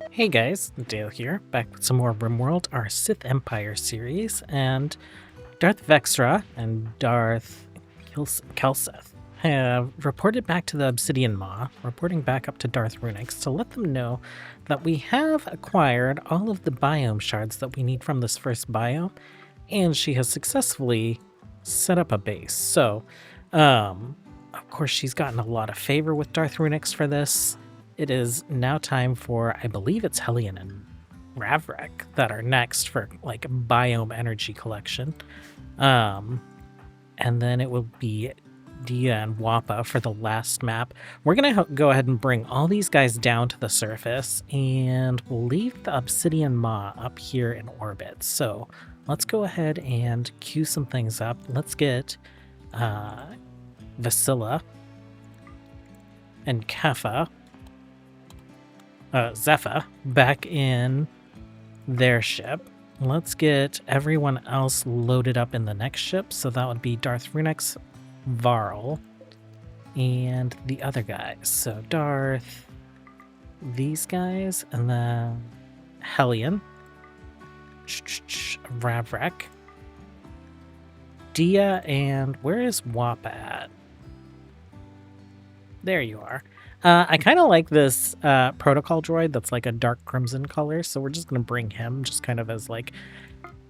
Hey guys, Dale here, back with some more RimWorld, our Sith Empire series, and Darth Vexra and Darth Kelseth have reported back to the Obsidian Maw, reporting back up to Darth Runix to let them know that we have acquired all of the biome shards that we need from this first biome, and she has successfully set up a base. So, of course, she's gotten a lot of favor with Darth Runix for this. It is now time for, I believe it's Hellion and Ravrek that are next for like biome energy collection. And then it will be Dia and Wappa for the last map. We're going to go ahead and bring all these guys down to the surface, and we'll leave the Obsidian Maw up here in orbit. So let's go ahead and queue some things up. Let's get Vasilla and Keffa, Zepha back in their ship. Let's get everyone else loaded up in the next ship. So that would be Darth Runix, Varle, and the other guys. So Darth, these guys, and then Hellion, Ravrek, Dia, and where is Wappa at? There you are. I kind of like this protocol droid that's like a dark crimson color, so we're just going to bring him just kind of as like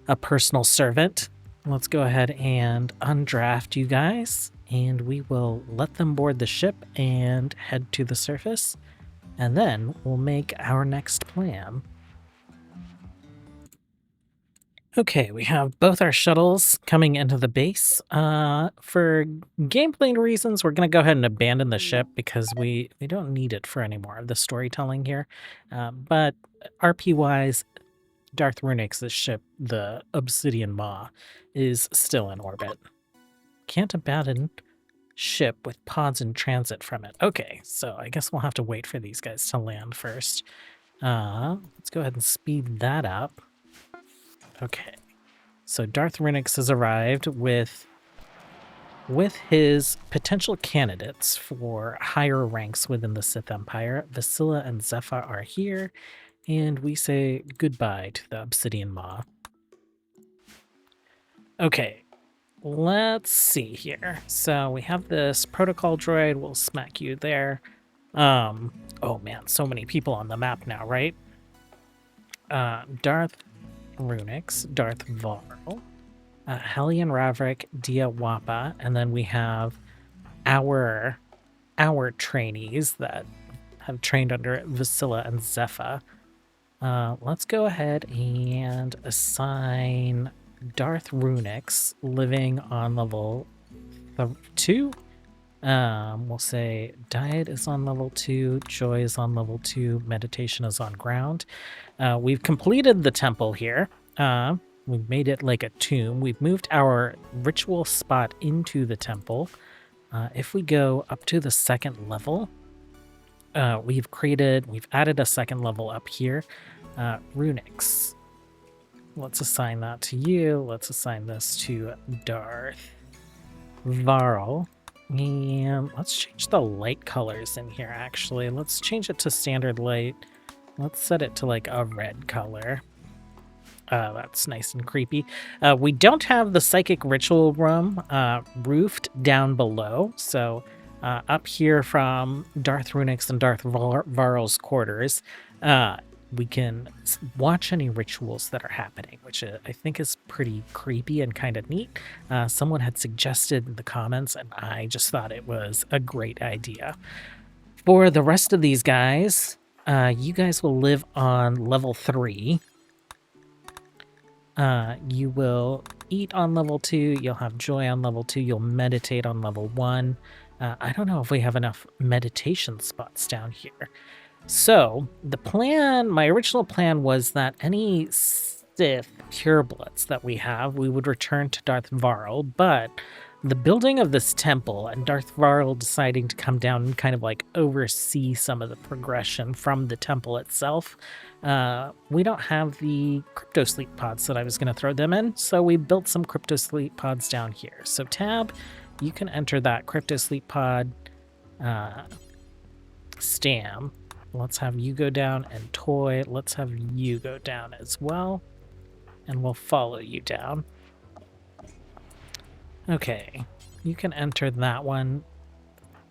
a personal servant. Let's go ahead and undraft you guys, and we will let them board the ship and head to the surface, and then we'll make our next plan. Okay, we have both our shuttles coming into the base. For gameplay reasons, we're going to go ahead and abandon the ship because we don't need it for any more of the storytelling here. But RP-wise, Darth Runix's ship, the Obsidian Maw, is still in orbit. Can't abandon ship with pods in transit from it. Okay, so I guess we'll have to wait for these guys to land first. Let's go ahead and speed that up. Okay, so Darth Runix has arrived with his potential candidates for higher ranks within the Sith Empire. Vasilla and Zepha are here, and we say goodbye to the Obsidian Maw. Okay, let's see here. So we have this protocol droid. We'll smack you there. Oh man, so many people on the map now, right? Darth Runix, Darth Varle, Hellion, Ravrek, Dia, Wappa, and then we have our trainees that have trained under Vasilla and Zepha. Let's go ahead and assign Darth Runix living on level 2. We'll say diet is on level 2, joy is on level 2, meditation is on ground. We've completed the temple here. We've made it like a tomb. We've moved our ritual spot into the temple. If we go up to the second level, we've added a second level up here. Runix. Let's assign that to you. Let's assign this to Darth Varle. And let's change the light colors in here, actually. Let's change it to standard light. Let's set it to like a red color. That's nice and creepy. We don't have the psychic ritual room roofed down below. So up here from Darth Runix and Darth Varle's quarters, we can watch any rituals that are happening, which I think is pretty creepy and kind of neat. Someone had suggested in the comments, and I just thought it was a great idea. For the rest of these guys, you guys will live on level 3. You will eat on level 2, you'll have joy on level 2, you'll meditate on level 1. I don't know if we have enough meditation spots down here. So the plan, my original plan was that any Sith purebloods that we have, we would return to Darth Varle, but the building of this temple and Darth Varle deciding to come down and kind of like oversee some of the progression from the temple itself, we don't have the crypto sleep pods that I was going to throw them in, so we built some crypto sleep pods down here. So Tab, you can enter that crypto sleep pod Stam let's have you go down, and Toy, let's have you go down as well, and we'll follow you down. Okay, you can enter that one.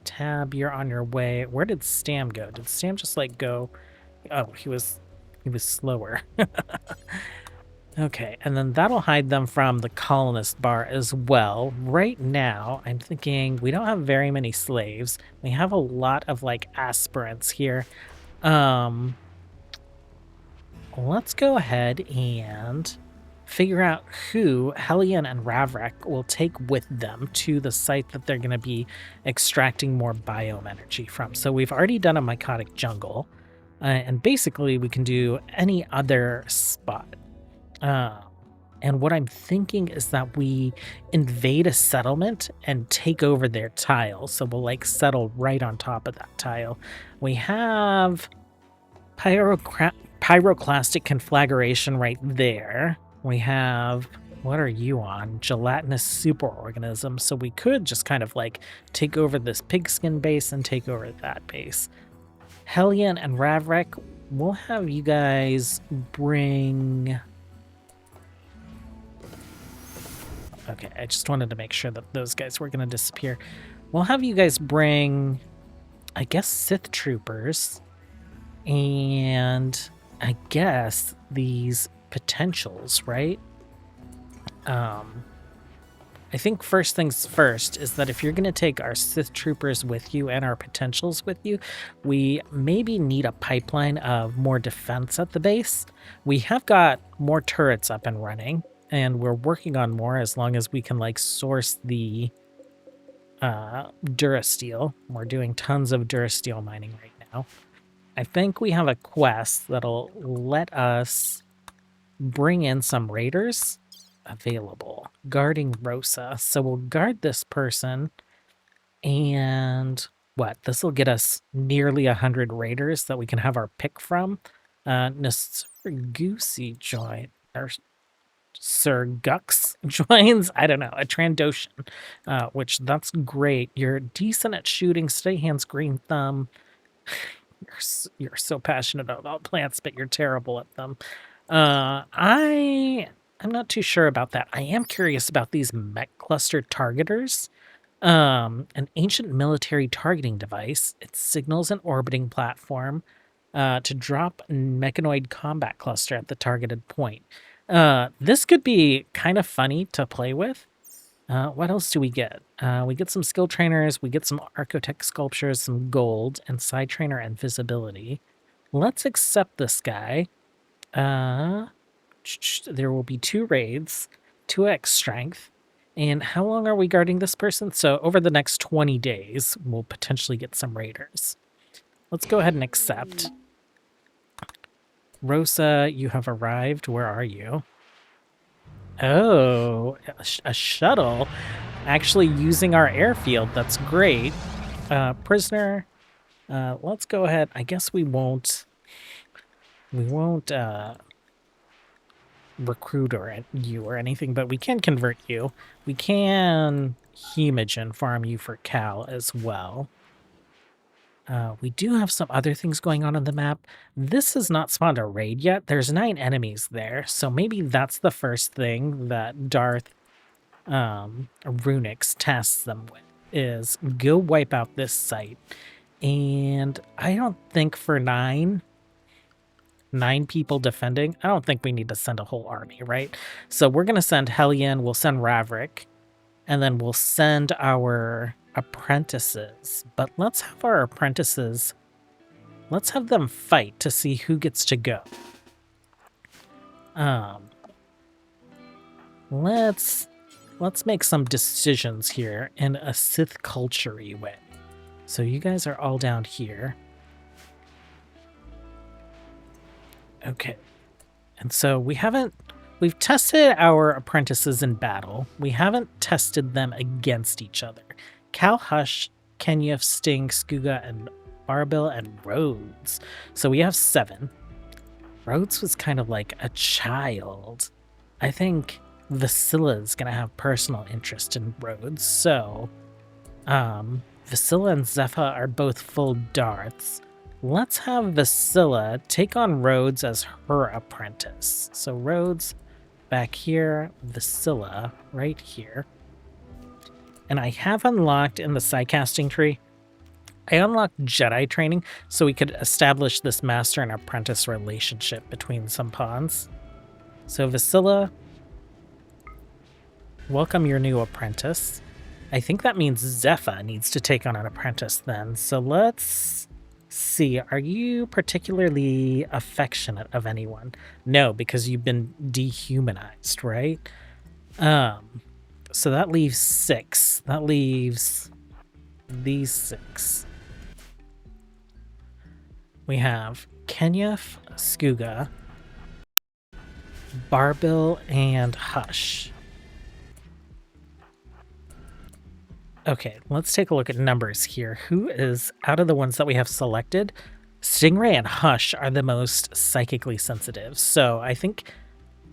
Tab, you're on your way. Where did Stam go? Did Stam just like go? Oh, he was slower. Okay, and then that'll hide them from the colonist bar as well. Right now, I'm thinking we don't have very many slaves. We have a lot of like aspirants here. Let's go ahead and figure out who Hellion and Ravrak will take with them to the site that they're going to be extracting more biome energy from. So we've already done a mycotic jungle, and basically we can do any other spot. And what I'm thinking is that we invade a settlement and take over their tile. So we'll like settle right on top of that tile. We have pyroclastic conflagration right there. We have, what are you on? Gelatinous superorganism. So we could just kind of like take over this pigskin base and take over that base. Hellion and Ravrak, we'll have you guys bring... Okay, I just wanted to make sure that those guys were going to disappear. We'll have you guys bring, I guess, Sith troopers. And I guess these potentials, right? I think first things first is that if you're going to take our Sith troopers with you and our potentials with you, we maybe need a pipeline of more defense at the base. We have got more turrets up and running, and we're working on more as long as we can like source the Durasteel. We're doing tons of Durasteel mining right now. I think we have a quest that'll let us bring in some raiders available. Guarding Rosa. So we'll guard this person, and what? This will get us nearly 100 raiders that we can have our pick from. Goosey join, or Sir Gux joins, I don't know, a Trandoshan, which that's great. You're decent at shooting, steady hands, green thumb. You're so passionate about plants, but you're terrible at them. I'm not too sure about that. I am curious about these mech cluster targeters. An ancient military targeting device. It signals an orbiting platform to drop a mechanoid combat cluster at the targeted point. This could be kind of funny to play with. What else do we get? We get some skill trainers, we get some architect sculptures, some gold, and side trainer and visibility. Let's accept this guy. There will be 2 raids, 2x strength. And how long are we guarding this person? So over the next 20 days, we'll potentially get some raiders. Let's go ahead and accept. Rosa, you have arrived. Where are you? Oh, a shuttle actually using our airfield. That's great. Prisoner, let's go ahead. I guess we won't recruit you or anything, but we can convert you. We can Hemogen farm you for Cal as well. We do have some other things going on the map. This has not spawned a raid yet. There's 9 enemies there, so maybe that's the first thing that Darth Runix tasks them with, is go wipe out this site. And I don't think for 9 people defending, I don't think we need to send a whole army, right? So we're going to send Hellion, we'll send Ravrik, and then we'll send our apprentices. But let's have our apprentices, let's have them fight to see who gets to go. Let's make some decisions here in a Sith culture-y way. So you guys are all down here. Okay. And so we've tested our apprentices in battle. We haven't tested them against each other. Cal, Hush, Kenyef, Sting, Skuga, and Barbil, and Rhodes. So we have 7. Rhodes was kind of like a child. I think Vasilla's gonna have personal interest in Rhodes. So Vasilla and Zepha are both full Darths. Let's have Vasilla take on Rhodes as her apprentice. So Rhodes back here, Vasilla right here. And I have unlocked in the sidecasting tree, I unlocked Jedi training so we could establish this master and apprentice relationship between some pawns. So Vasilla, welcome your new apprentice. I think that means Zepha needs to take on an apprentice then. So let's see. Are you particularly affectionate of anyone? No, because you've been dehumanized, right? So that leaves 6. That leaves these 6. We have Kenyef, Skuga, Barbil, and Hush. Okay, let's take a look at numbers here. Who is, out of the ones that we have selected, Stingray and Hush are the most psychically sensitive. So I think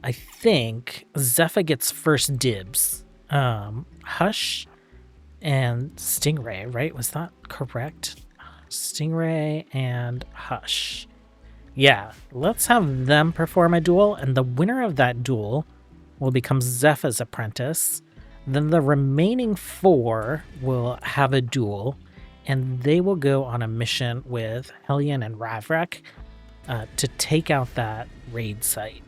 Zepha gets first dibs. Hush and Stingray, right? Was that correct? Stingray and Hush. Yeah, let's have them perform a duel, and the winner of that duel will become Zepha's apprentice. Then the remaining 4 will have a duel, and they will go on a mission with Hellion and Ravrak to take out that raid site.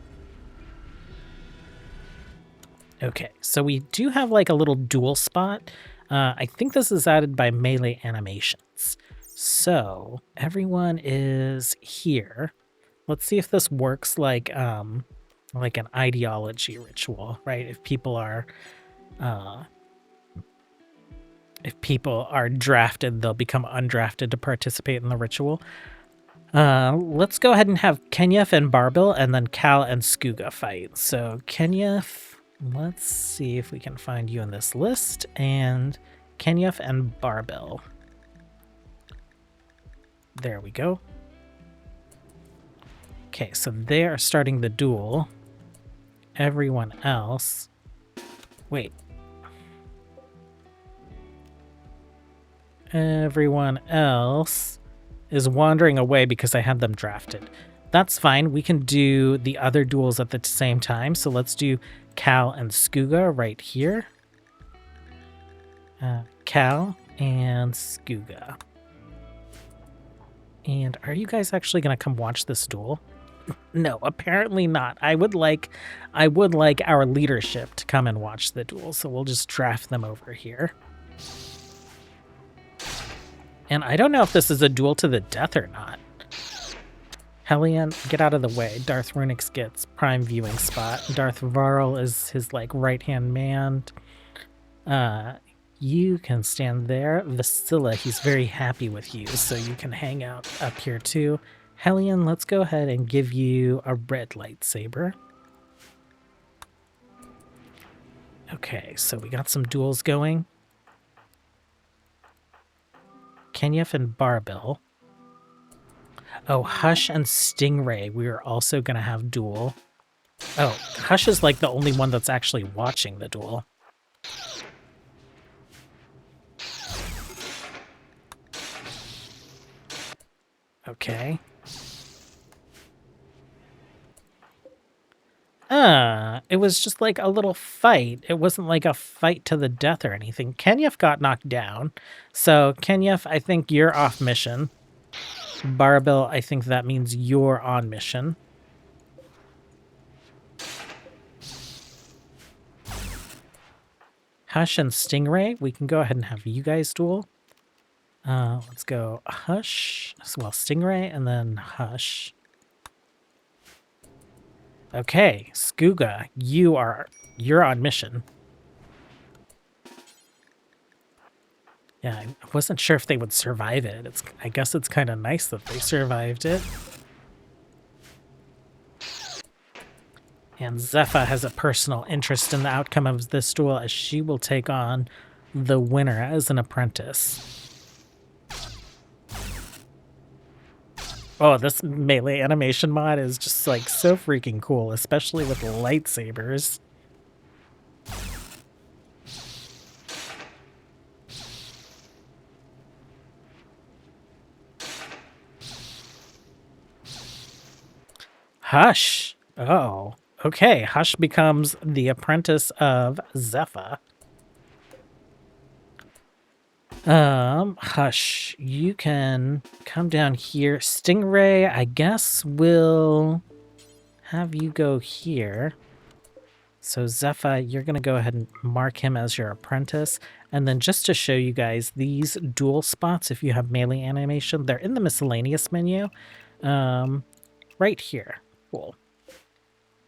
Okay, so we do have like a little duel spot. I think this is added by melee animations. So everyone is here. Let's see if this works like an ideology ritual, right? If people are drafted, they'll become undrafted to participate in the ritual. Let's go ahead and have Kenyef and Barbil, and then Cal and Skuga fight. So Kenyef, let's see if we can find you in this list, and Kenyef and Barbil. There we go. Okay, so they are starting the duel. Everyone else... Wait. Everyone else is wandering away because I had them drafted. That's fine. We can do the other duels at the same time. So let's do Cal and Skuga right here. Cal and Skuga. And are you guys actually going to come watch this duel? No, apparently not. I would like our leadership to come and watch the duel, so we'll just draft them over here. And I don't know if this is a duel to the death or not. Hellion, get out of the way. Darth Runix gets prime viewing spot. Darth Varle is his like right-hand man. You can stand there. Vasilla, he's very happy with you, so you can hang out up here too. Hellion, let's go ahead and give you a red lightsaber. Okay, so we got some duels going. Kenyef and Barbil. Oh, Hush and Stingray, we are also going to have duel. Oh, Hush is like the only one that's actually watching the duel. Okay. It was just like a little fight. It wasn't like a fight to the death or anything. Kenyef got knocked down. So, Kenyef, I think you're off mission. Barbil, I think that means you're on mission. Hush and Stingray, we can go ahead and have you guys duel. Let's go Hush, well, Stingray, and then Hush. Okay, Skuga, you're on mission. Yeah, I wasn't sure if they would survive it. I guess it's kind of nice that they survived it. And Zepha has a personal interest in the outcome of this duel, as she will take on the winner as an apprentice. Oh, this melee animation mod is just like so freaking cool, especially with lightsabers. Hush. Oh, okay. Hush becomes the apprentice of Zephyr. Hush, you can come down here. Stingray, I guess we'll have you go here. So Zephyr, you're going to go ahead and mark him as your apprentice. And then just to show you guys, these dual spots, if you have melee animation, they're in the miscellaneous menu. Right here. Cool.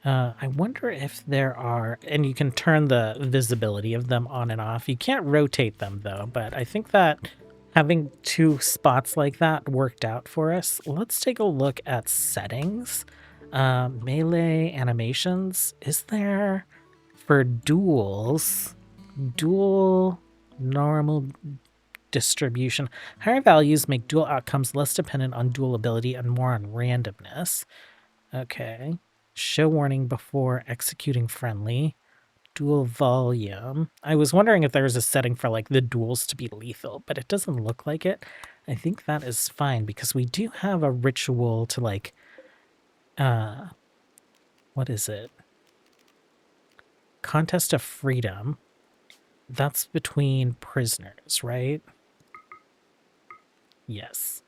I wonder if there are, and you can turn the visibility of them on and off. You can't rotate them though, but I think that having two spots like that worked out for us. Let's take a look at settings. Melee animations. Is there for duels? Dual normal distribution. Higher values make dual outcomes less dependent on dual ability and more on randomness. Okay. Show warning before executing friendly. Dual volume. I was wondering if there was a setting for like the duels to be lethal, but it doesn't look like it. I think that is fine because we do have a ritual to like, what is it? Contest of Freedom. That's between prisoners, right? Yes.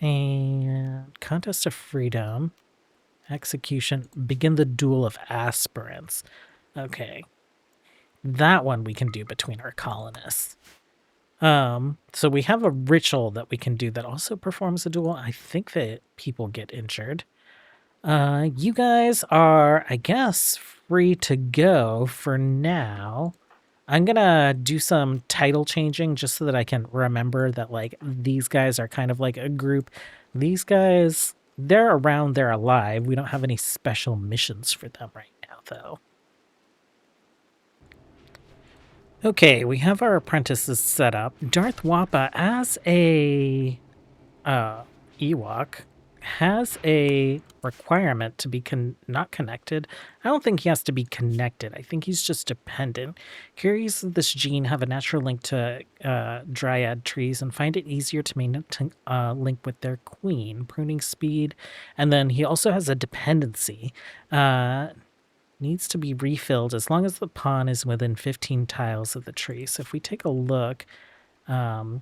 And Contest of Freedom. Execution. Begin the duel of aspirants. Okay. That one we can do between our colonists. So we have a ritual that we can do that also performs a duel. I think that people get injured. You guys are, I guess, free to go for now. I'm gonna do some title changing just so that I can remember that like these guys are kind of like a group. These guys, they're around, they're alive. We don't have any special missions for them right now though. Okay, we have our apprentices set up. Darth Wappa, as a Ewok, has a requirement to be not connected. I don't think he has to be connected. I think he's just dependent. Carriers of this gene have a natural link to dryad trees and find it easier to link with their queen, pruning speed. And then he also has a dependency. Needs to be refilled as long as the pawn is within 15 tiles of the tree. So if we take a look,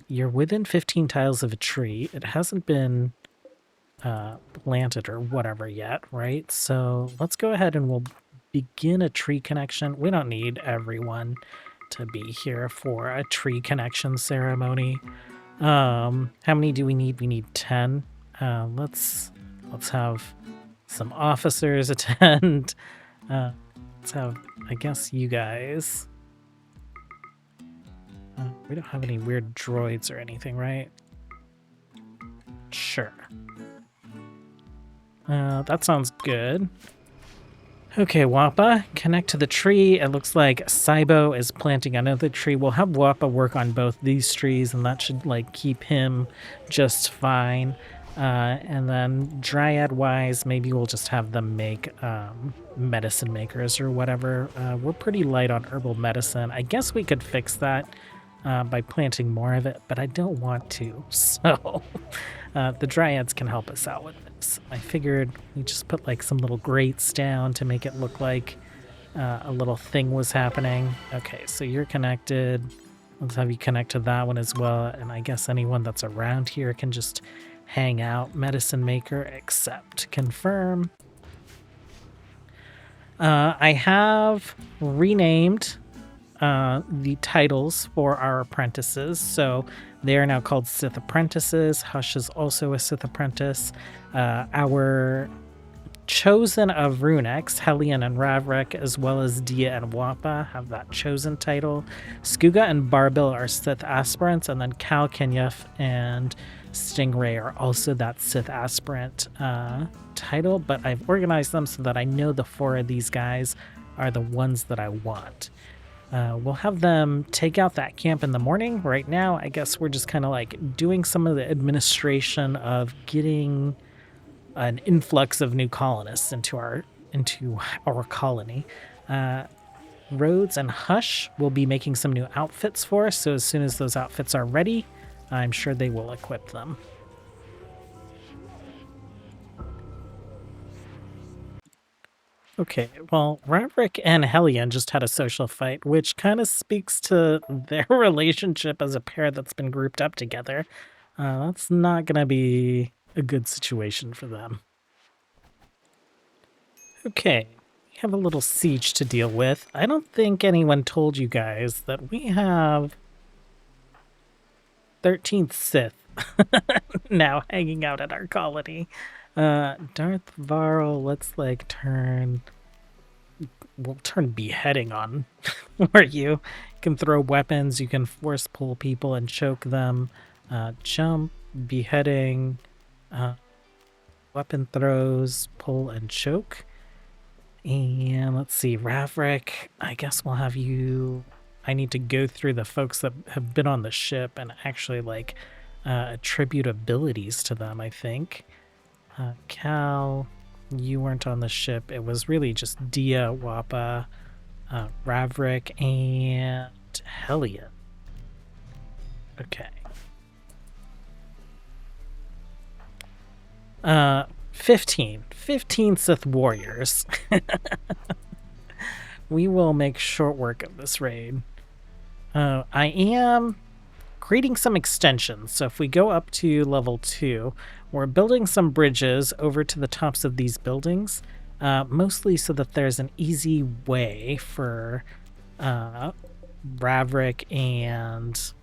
you're within 15 tiles of a tree. It hasn't been planted or whatever yet, right? So let's go ahead and we'll begin a tree connection. We don't need everyone to be here for a tree connection ceremony. How many do we need? We need 10. Let's have some officers attend. Let's have, I guess, you guys. We don't have any weird droids or anything, right? Sure. That sounds good. Okay, Wappa, connect to the tree. It looks like Saibo is planting another tree. We'll have Wappa work on both these trees, and that should like keep him just fine. And then Dryad-wise, maybe we'll just have them make medicine makers or whatever. We're pretty light on herbal medicine. I guess we could fix that by planting more of it, but I don't want to. So the Dryads can help us out with this. I figured we just put like some little grates down to make it look like a little thing was happening. Okay, so you're connected. Let's have you connect to that one as well. And I guess anyone that's around here can just hang out. Medicine maker, accept, confirm. I have renamed the titles for our apprentices. So they are now called Sith Apprentices. Hush is also a Sith Apprentice. Our chosen of Runex, Hellion and Ravrik, as well as Dia and Wappa, have that chosen title. Skuga and Barbil are Sith aspirants, and then Cal, Kenyef, and Stingray are also that Sith aspirant title, but I've organized them so that I know the 4 of these guys are the ones that I want. We'll have them take out that camp in the morning. Right now, I guess we're just kind of like doing some of the administration of getting an influx of new colonists into our colony. Rhodes and Hush will be making some new outfits for us, so as soon as those outfits are ready, I'm sure they will equip them. Okay, well, Ravrik and Hellion just had a social fight, which kind of speaks to their relationship as a pair that's been grouped up together. That's not going to be a good situation for them. Okay, we have a little siege to deal with. I don't think anyone told you guys that we have 13th Sith now hanging out at our colony. Darth Varle, let's like we'll turn beheading on for you. You can throw weapons, you can force pull people and choke them, jump, beheading, weapon throws, pull and choke. And let's see, Ravrik, I guess we'll have you... I need to go through the folks that have been on the ship and actually like attribute abilities to them, I think. Cal, you weren't on the ship. It was really just Dia, Wappa, Ravrik, and Hellion. Okay. 15 Sith warriors. We will make short work of this raid. I am creating some extensions. So if we go up to level 2, we're building some bridges over to the tops of these buildings, mostly so that there's an easy way for Ravrik and...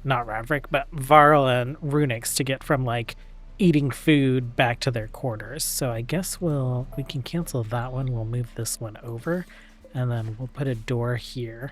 not Ravrik, but Varl and Runix to get from like eating food back to their quarters. So I guess we can cancel that one. We'll move this one over and then we'll put a door here.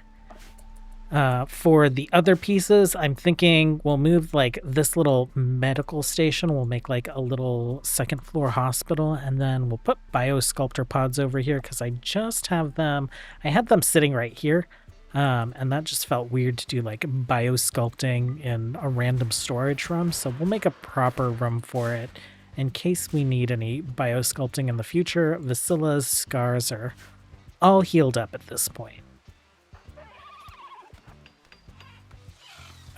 For the other pieces, I'm thinking we'll move like this little medical station. We'll make like a little second floor hospital, and then we'll put biosculptor pods over here because I just have them. I had them sitting right here. And that just felt weird to do like biosculpting in a random storage room. So we'll make a proper room for it in case we need any biosculpting in the future. Vasilla's scars are all healed up at this point.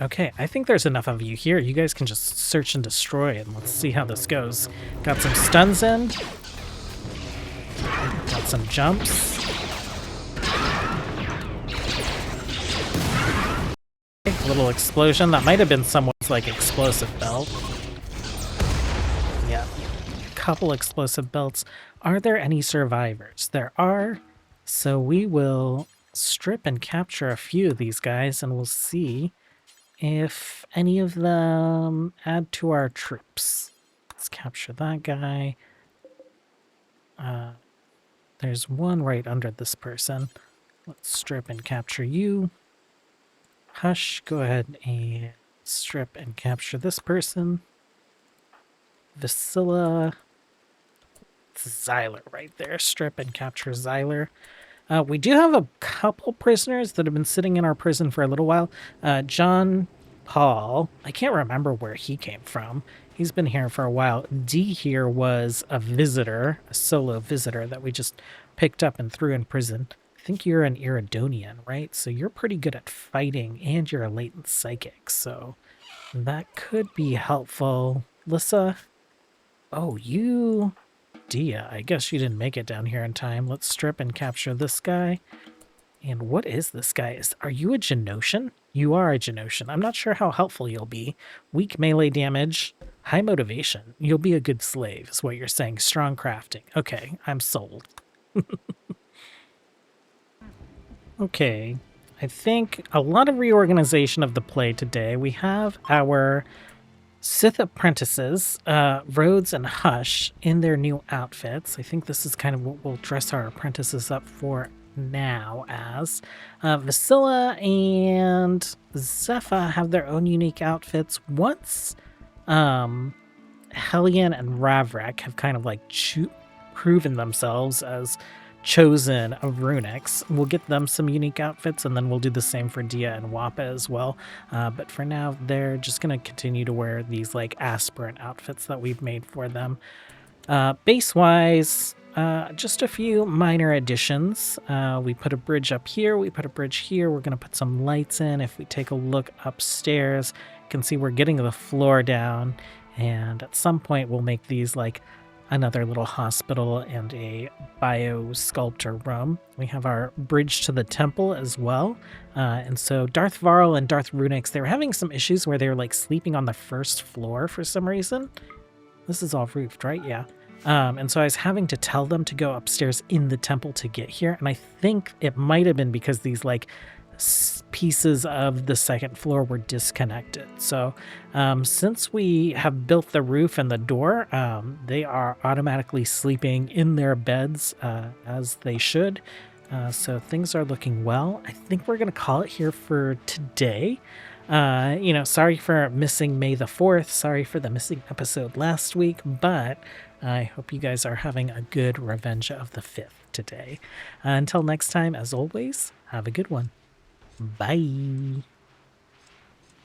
Okay, I think there's enough of you here. You guys can just search and destroy, and let's see how this goes. Got some stuns in. Got some jumps. A little explosion. That might have been someone's like explosive belt. Yeah, a couple explosive belts. Are there any survivors? There are. So we will strip and capture a few of these guys, and we'll see if any of them add to our troops. Let's capture that guy. There's one right under this person. Let's strip and capture you. Hush, go ahead and strip and capture this person. Vasilla. Xyler right there. Strip and capture Xyler. We do have a couple prisoners that have been sitting in our prison for a little while. John Paul, I can't remember where he came from. He's been here for a while. D here was a visitor, a solo visitor that we just picked up and threw in prison. I think you're an Iridonian, right? So you're pretty good at fighting and you're a latent psychic. So that could be helpful. Lissa, oh, you... Dia, I guess you didn't make it down here in time. Let's strip and capture this guy. And what is this guy? Are you a Genoshan? You are a Genoshan. I'm not sure how helpful you'll be. Weak melee damage, high motivation. You'll be a good slave, is what you're saying. Strong crafting. Okay, I'm sold. Okay, I think a lot of reorganization of the play today. We have our Sith apprentices, Rhodes and Hush, in their new outfits. I think this is kind of what we'll dress our apprentices up for now as. Vasilla and Zepha have their own unique outfits. Once Hellion and Ravrik have kind of like proven themselves as chosen of Runix, we'll get them some unique outfits, and then we'll do the same for Dia and Wappa as well. But for now, they're just going to continue to wear these like aspirant outfits that we've made for them. Base-wise, just a few minor additions. We put a bridge up here, we put a bridge here, we're going to put some lights in. If we take a look upstairs, you can see we're getting the floor down, and at some point we'll make these like another little hospital and a bio-sculptor room. We have our bridge to the temple as well. And so Darth Varle and Darth Runix, they were having some issues where they were like sleeping on the first floor for some reason. This is all roofed, right? Yeah. And so I was having to tell them to go upstairs in the temple to get here. And I think it might have been because these like pieces of the second floor were disconnected. So since we have built the roof and the door, they are automatically sleeping in their beds as they should. So things are looking well. I think we're going to call it here for today. Sorry for missing May the 4th. Sorry for the missing episode last week, but I hope you guys are having a good Revenge of the 5th today. Until next time, as always, have a good one. Bye.